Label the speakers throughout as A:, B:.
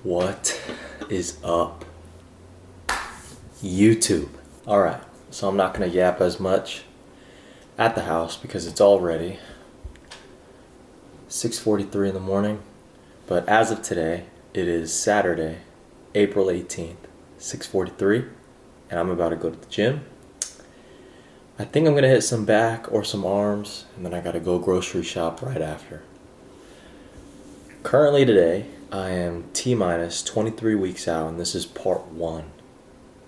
A: What is up, YouTube? Alright, so I'm not going to yap as much at the house because it's already 6:43 in the morning. But as of today, it is Saturday, April 18th, 6:43, and I'm about to go to the gym. I think I'm going to hit some back or some arms, and then I got to go grocery shop right after. Currently today, I am T-minus 23 weeks out, and this is part 1.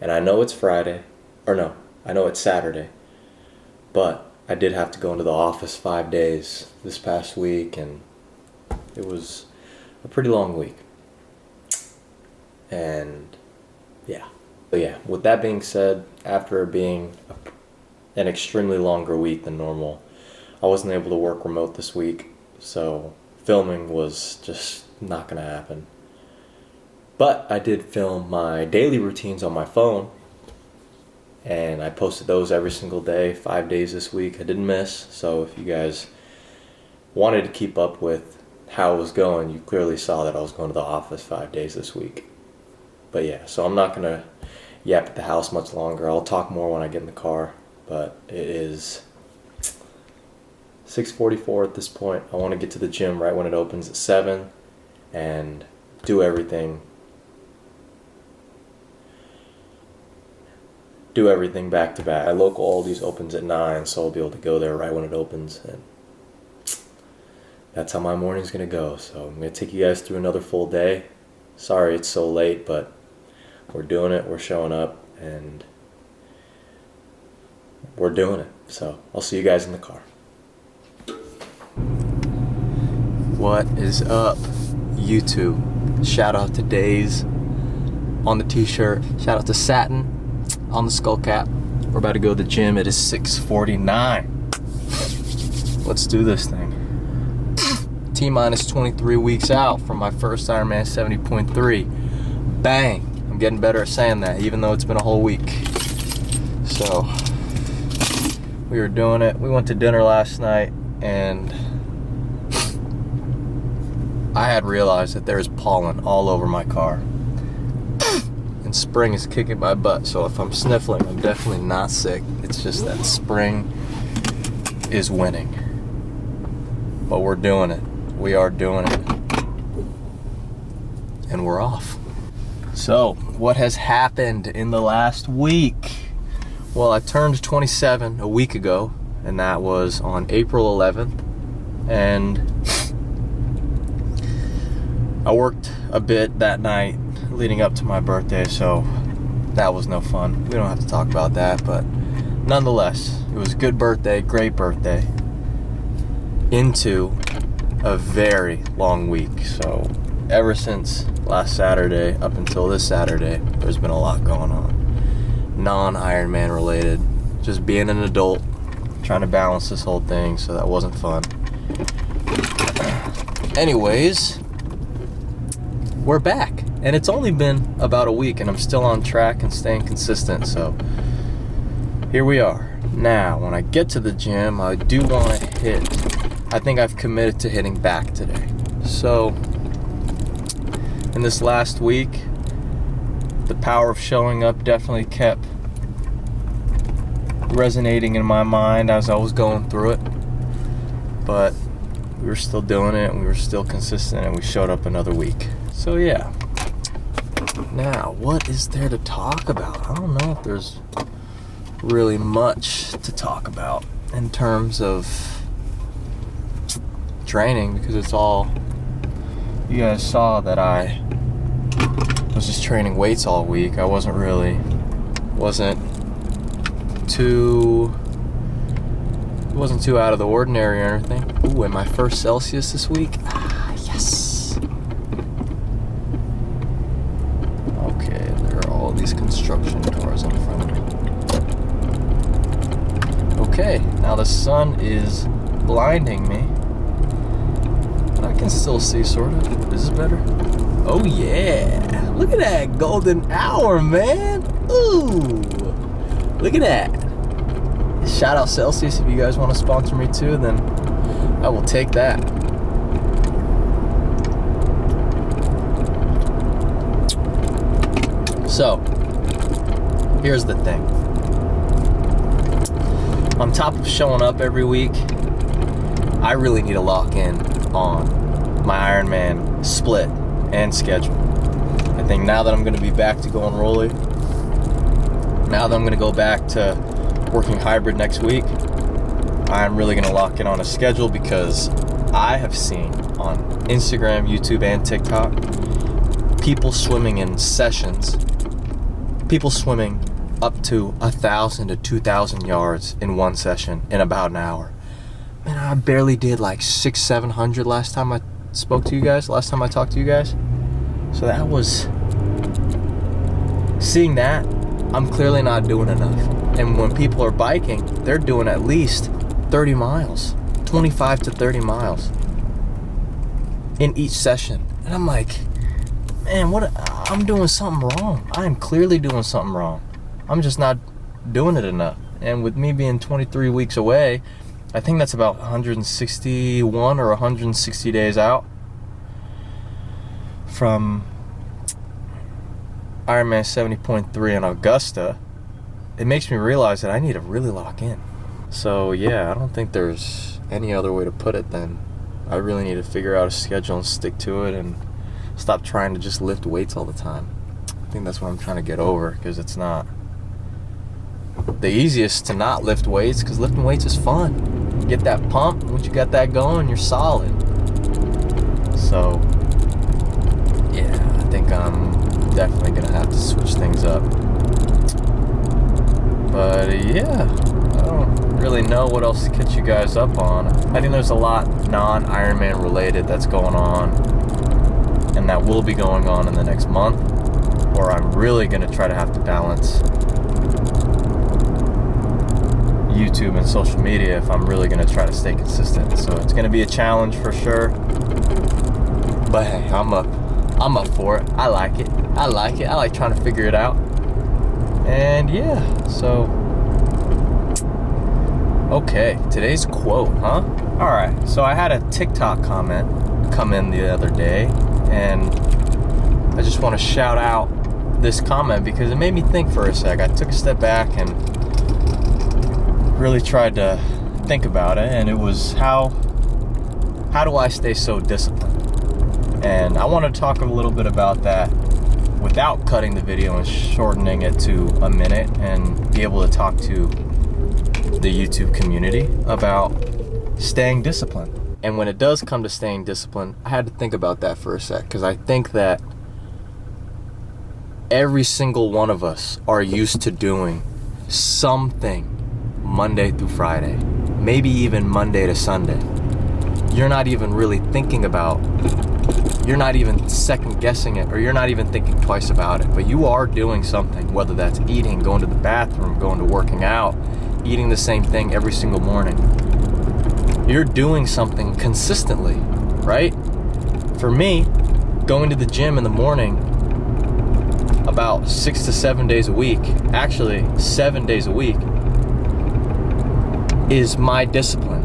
A: And I know it's Friday, or no, I know it's Saturday, but I did have to go into the office 5 days this past week, and it was a pretty long week. And yeah. But yeah, with that being said, after it being an extremely longer week than normal, I wasn't able to work remote this week, so filming was just not gonna happen. But I did film my daily routines on my phone, and I posted those every single day, 5 days this week. I didn't miss, so if you guys wanted to keep up with how it was going, you clearly saw that I was going to the office 5 days this week. But yeah, so I'm not gonna yap at the house much longer. I'll talk more when I get in the car, but it is 6:44 at this point. I want to get to the gym right when it opens at 7 and do everything back to back. Local Aldi's opens at 9, so I'll be able to go there right when it opens, and that's how my morning's gonna go. So I'm gonna take you guys through another full day. Sorry it's so late, but we're doing it, we're showing up, and we're doing it. So I'll see you guys in the car. What is up, YouTube? Shout out to Days on the t-shirt. Shout out to Satin on the skull cap. We're about to go to the gym. It is 6:49. Let's do this thing. T-minus 23 weeks out from my first Ironman 70.3. Bang! I'm getting better at saying that, even though it's been a whole week. So, we were doing it. We went to dinner last night, and I had realized that there's pollen all over my car. And spring is kicking my butt, so if I'm sniffling, I'm definitely not sick. It's just that spring is winning. But we're doing it. We are doing it. And we're off. So, what has happened in the last week? Well, I turned 27 a week ago, and that was on April 11th. And I worked a bit that night leading up to my birthday, so that was no fun. We don't have to talk about that, but nonetheless, it was a good birthday, great birthday, into a very long week. So ever since last Saturday up until this Saturday, there's been a lot going on. Non-Ironman related, just being an adult, trying to balance this whole thing, so that wasn't fun. Anyways, we're back, and it's only been about a week, and I'm still on track and staying consistent, so here we are. Now, when I get to the gym, I do want to I think I've committed to hitting back today. So, in this last week, the power of showing up definitely kept resonating in my mind as I was going through it, but we were still doing it, and we were still consistent, and we showed up another week. So yeah. Now, what is there to talk about? I don't know if there's really much to talk about in terms of training, because it's all, you guys saw that I was just training weights all week. I wasn't too out of the ordinary or anything. Ooh, and my first Celsius this week. Yes. Okay, there are all these construction cars in front of me. Okay, now the sun is blinding me, but I can still see, sort of. Is this better? Oh yeah, look at that golden hour, man. Ooh, look at that. Shout out Celsius. If you guys want to sponsor me too, then I will take that. So, here's the thing. On top of showing up every week, I really need to lock in on my Ironman split and schedule. I think now that I'm going to be back to going rolly, now that I'm going to go back to working hybrid next week, I'm really going to lock in on a schedule, because I have seen on Instagram, YouTube, and TikTok people swimming in sessions, people swimming up to 1,000 to 2,000 yards in one session in about an hour. Man, I barely did like 600-700 last time I talked to you guys. So that was, seeing that, I'm clearly not doing enough. And when people are biking, they're doing at least 30 miles, 25 to 30 miles in each session. And I'm like, man, I'm doing something wrong. I'm clearly doing something wrong. I'm just not doing it enough. And with me being 23 weeks away, I think that's about 161 or 160 days out from Ironman 70.3 in Augusta. It makes me realize that I need to really lock in. So yeah, I don't think there's any other way to put it than I really need to figure out a schedule and stick to it, and stop trying to just lift weights all the time. I think that's what I'm trying to get over, because it's not the easiest to not lift weights, because lifting weights is fun. You get that pump, once you got that going, you're solid. So yeah, I think I'm definitely gonna have to switch things up. But yeah, I don't really know what else to catch you guys up on. I think there's a lot non-Ironman related that's going on, and that will be going on in the next month, where I'm really going to try to have to balance YouTube and social media if I'm really going to try to stay consistent. So it's going to be a challenge for sure. But hey, I'm up for it. I like it. I like trying to figure it out. And yeah, so okay, today's quote, huh? All right, so I had a TikTok comment come in the other day, and I just want to shout out this comment because it made me think for a sec. I took a step back and really tried to think about it, and it was how do I stay so disciplined? And I want to talk a little bit about that without cutting the video and shortening it to a minute, and be able to talk to the YouTube community about staying disciplined. And when it does come to staying disciplined, I had to think about that for a sec, because I think that every single one of us are used to doing something Monday through Friday, maybe even Monday to Sunday. You're not even really thinking about, you're not even second guessing it, or you're not even thinking twice about it, but you are doing something, whether that's eating, going to the bathroom, going to working out, eating the same thing every single morning. You're doing something consistently, right? For me, going to the gym in the morning about 6 to 7 days a week, actually 7 days a week, is my discipline.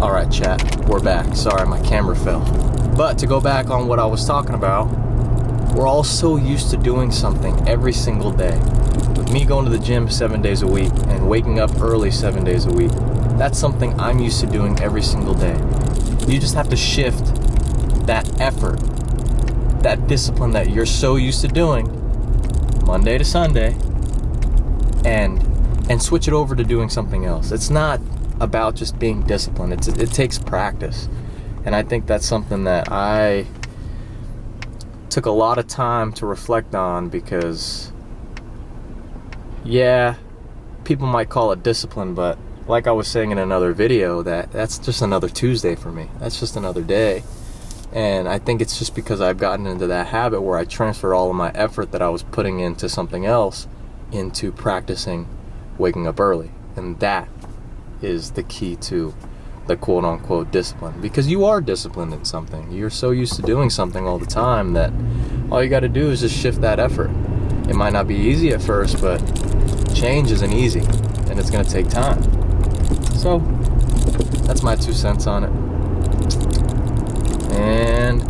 A: All right, chat, we're back. Sorry, my camera fell. But to go back on what I was talking about, we're all so used to doing something every single day. With me going to the gym 7 days a week and waking up early 7 days a week, that's something I'm used to doing every single day. You just have to shift that effort, that discipline that you're so used to doing Monday to Sunday, and switch it over to doing something else. It's not about just being disciplined. It takes practice. And I think that's something that I took a lot of time to reflect on, because yeah, people might call it discipline, but like I was saying in another video, that's just another Tuesday for me. That's just another day. And I think it's just because I've gotten into that habit where I transferred all of my effort that I was putting into something else into practicing waking up early. And that is the key to the quote-unquote discipline, because you are disciplined in something. You're so used to doing something all the time that all you got to do is just shift that effort. It might not be easy at first, but change isn't easy, and it's going to take time. So that's my 2 cents on it. And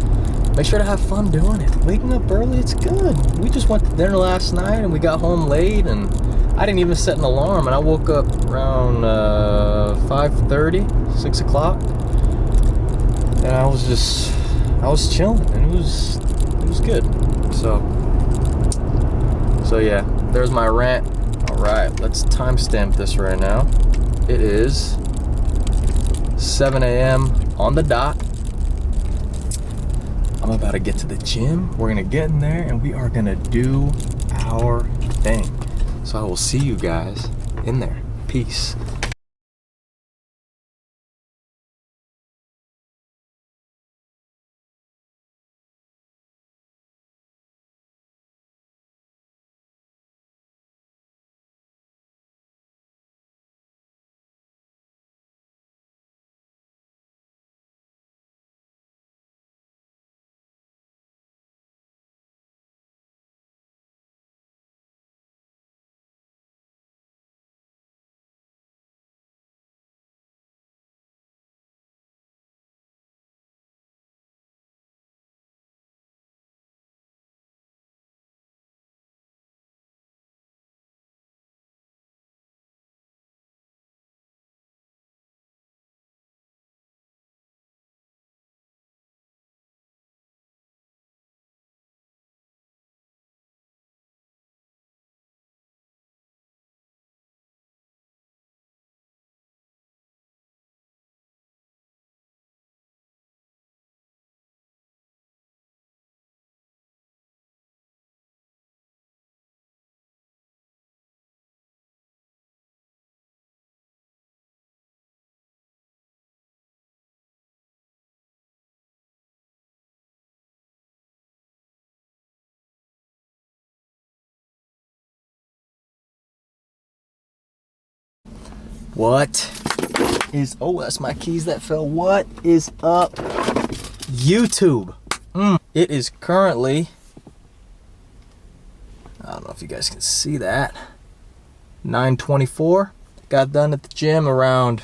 A: make sure to have fun doing it. Waking up early, it's good. We just went to dinner last night and we got home late, and I didn't even set an alarm, and I woke up around 5:30, 6 o'clock, and I was chilling, and it was good. So yeah, there's my rant. All right, let's timestamp this right now. It is 7 a.m. on the dot. I'm about to get to the gym. We're gonna get in there and we are gonna do our thing. So I will see you guys in there. Peace. What is, oh, that's my keys that fell. What is up, YouTube? It is currently, I don't know if you guys can see that, 9:24. Got done at the gym around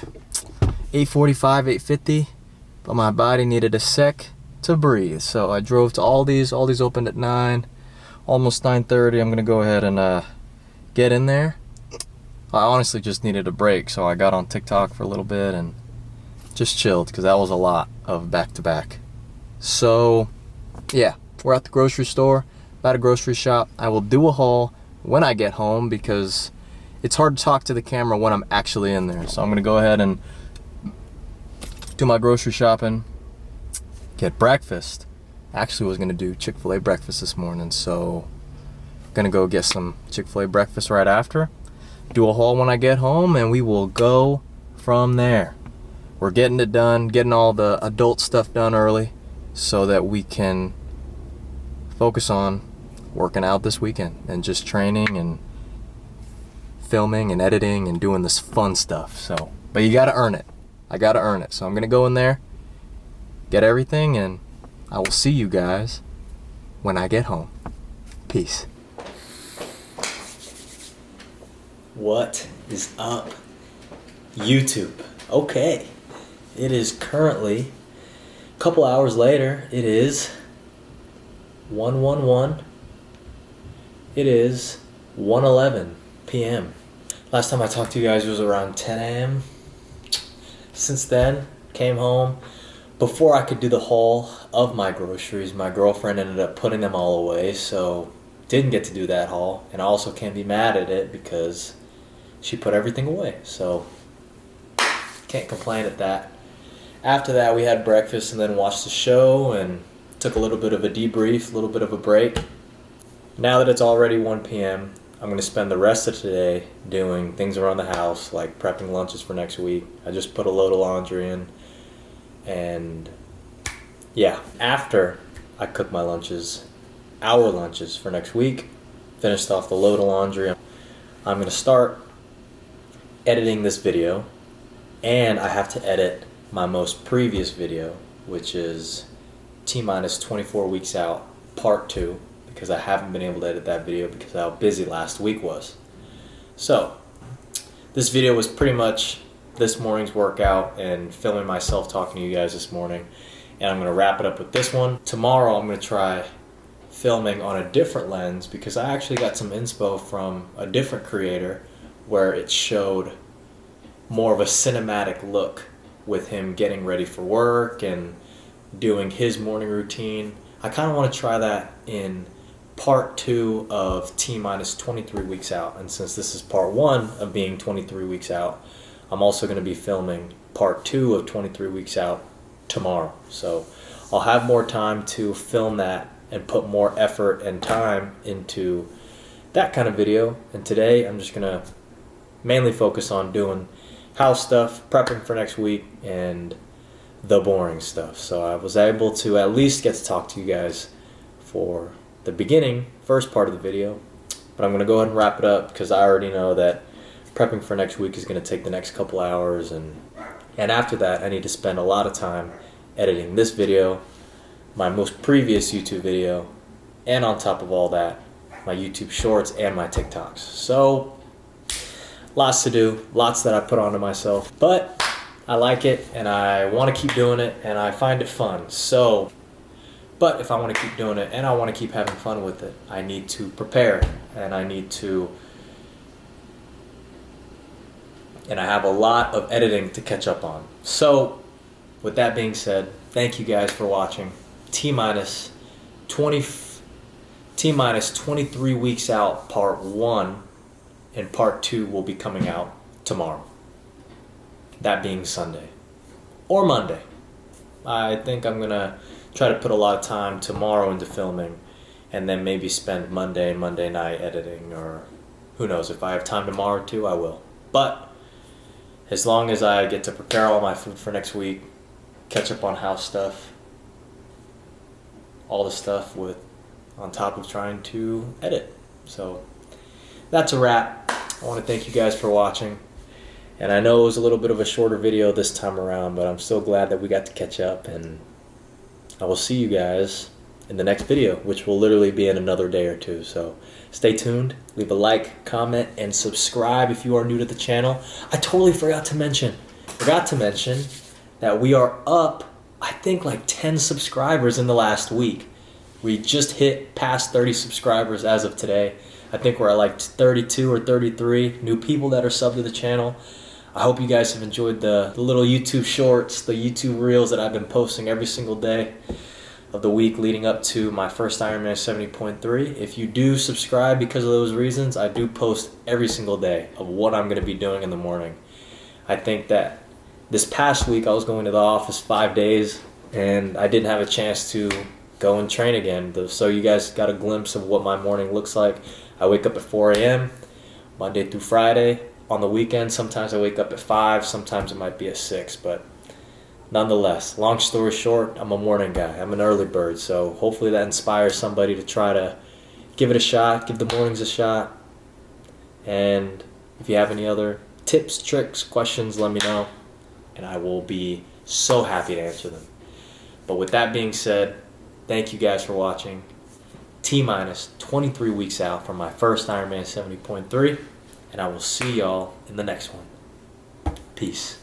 A: 8:45, 8:50, but my body needed a sec to breathe. So I drove to Aldi's. Aldi's opened at 9, almost 9:30. I'm gonna go ahead and get in there. I honestly just needed a break, so I got on TikTok for a little bit and just chilled because that was a lot of back-to-back. So yeah, we're at the grocery store, about a grocery shop. I will do a haul when I get home because it's hard to talk to the camera when I'm actually in there. So I'm gonna go ahead and do my grocery shopping, get breakfast. Actually was gonna do Chick-fil-A breakfast this morning, so gonna go get some Chick-fil-A breakfast right after. Do a haul when I get home, and we will go from there. We're getting it done, getting all the adult stuff done early so that we can focus on working out this weekend and just training and filming and editing and doing this fun stuff. So, but you gotta earn it. I gotta earn it. So I'm gonna go in there, get everything, and I will see you guys when I get home. Peace. What is up, YouTube? Okay, it is currently a couple hours later. It is 1:11. It is 1:11 p.m. Last time I talked to you guys was around 10 a.m. Since then, came home. Before I could do the haul of my groceries, my girlfriend ended up putting them all away, so didn't get to do that haul. And I also can't be mad at it because she put everything away, so can't complain at that. After that, we had breakfast and then watched the show and took a little bit of a debrief, a little bit of a break. Now that it's already 1 p.m., I'm going to spend the rest of today doing things around the house, like prepping lunches for next week. I just put a load of laundry in, and yeah, after I cook my lunches, our lunches for next week, finished off the load of laundry, I'm going to start editing this video, and I have to edit my most previous video, which is T-minus 24 weeks out, part 2, because I haven't been able to edit that video because of how busy last week was. So, this video was pretty much this morning's workout and filming myself talking to you guys this morning. and I'm going to wrap it up with this one. Tomorrow I'm going to try filming on a different lens because I actually got some inspo from a different creator where it showed more of a cinematic look with him getting ready for work and doing his morning routine. I kind of want to try that in part 2 of T-minus 23 weeks out, and since this is part 1 of being 23 weeks out, I'm also going to be filming part 2 of 23 weeks out tomorrow. So I'll have more time to film that and put more effort and time into that kind of video. And today I'm just going to mainly focus on doing house stuff, prepping for next week, and the boring stuff. So I was able to at least get to talk to you guys for the beginning, first part of the video. But I'm going to go ahead and wrap it up because I already know that prepping for next week is going to take the next couple hours, and after that I need to spend a lot of time editing this video, my most previous YouTube video, and on top of all that, my YouTube shorts and my TikToks. So lots to do, lots that I put onto myself, but I like it and I want to keep doing it and I find it fun. But if I want to keep doing it and I want to keep having fun with it, I need to prepare, and I have a lot of editing to catch up on. So with that being said, thank you guys for watching. T-minus 23 weeks out, part 1, and part 2 will be coming out tomorrow. That being Sunday or Monday. I think I'm gonna try to put a lot of time tomorrow into filming, and then maybe spend Monday night editing, or who knows, if I have time tomorrow too, I will. But as long as I get to prepare all my food for next week, catch up on house stuff, all the stuff on top of trying to edit. So that's a wrap. I want to thank you guys for watching. And I know it was a little bit of a shorter video this time around, but I'm still glad that we got to catch up, and I will see you guys in the next video, which will literally be in another day or two. So stay tuned, leave a like, comment, and subscribe if you are new to the channel. I totally forgot to mention that we are up, I think, like 10 subscribers in the last week. We just hit past 30 subscribers as of today. I think we're at like 32 or 33 new people that are subbed to the channel. I hope you guys have enjoyed the little YouTube shorts, the YouTube reels that I've been posting every single day of the week leading up to my first Ironman 70.3. If you do subscribe because of those reasons, I do post every single day of what I'm going to be doing in the morning. I think that this past week I was going to the office 5 days and I didn't have a chance to go and train again. So you guys got a glimpse of what my morning looks like. I wake up at 4 a.m. Monday through Friday. On the weekend, sometimes I wake up at 5, sometimes it might be at 6, but nonetheless, long story short, I'm a morning guy. I'm an early bird, so hopefully that inspires somebody to try to give it a shot, give the mornings a shot. And if you have any other tips, tricks, questions, let me know, and I will be so happy to answer them. But with that being said, thank you guys for watching. T-minus 23 weeks out from my first Ironman 70.3. And I will see y'all in the next one. Peace.